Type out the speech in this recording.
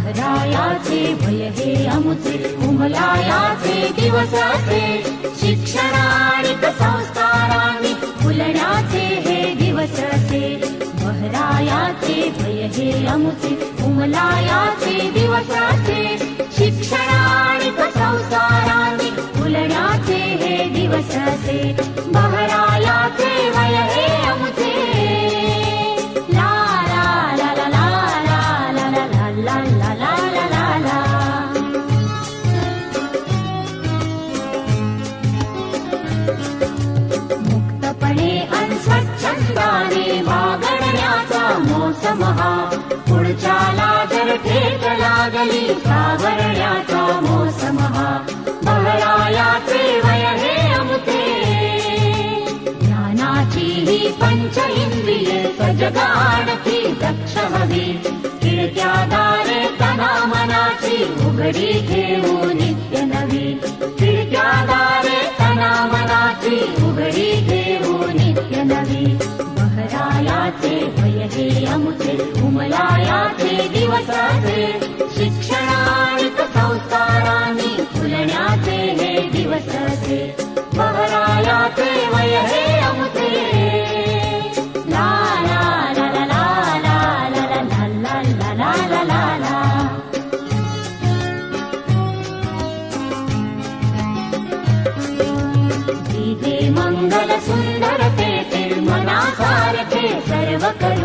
बहरायाचे भय हे अमुचे उमलायाचे दिवस असे शिक्षणानिक संस्कारांनी फुलण्याचे हे दिवस असे बहरायाचे भय हे अमुचे उमलायाचे दिवस असे शिक्षणानिक संस्कारांनी फुलण्याचे हे दिवस असे बहरायाचे भय हे अमुचे ला ला ला ला ला ला ला ला ला ला ला ला ला ला मुक्तपणे अन स्वच्छंदाने वागण्याचा मोसम हा पुढच्याला जर ठेच लागली सावरण्याचा मोसम हा बहरायाचे वय हे अमुचे ज्ञानाची ही पंच इंद्रिये सजग आणखी दक्ष हवी खिडक्या दारे तना मनाची उघडी घेऊ नित्य नवी खिडक्या दारे तना मनाची उघडी घेऊ नित्य नवी बहरायाचे भय हे अमुचे उमलायाचे दिवस असे शिक्षणानिक संस्कारांनी फुलण्याचे हे दिवस असे बहरायाचे वय हे अमुचे ला ला ला ला ला ला ला ला ला ला ला ला ला ला दिवे मंगल सुंदर ते मनासारखे सर्व करू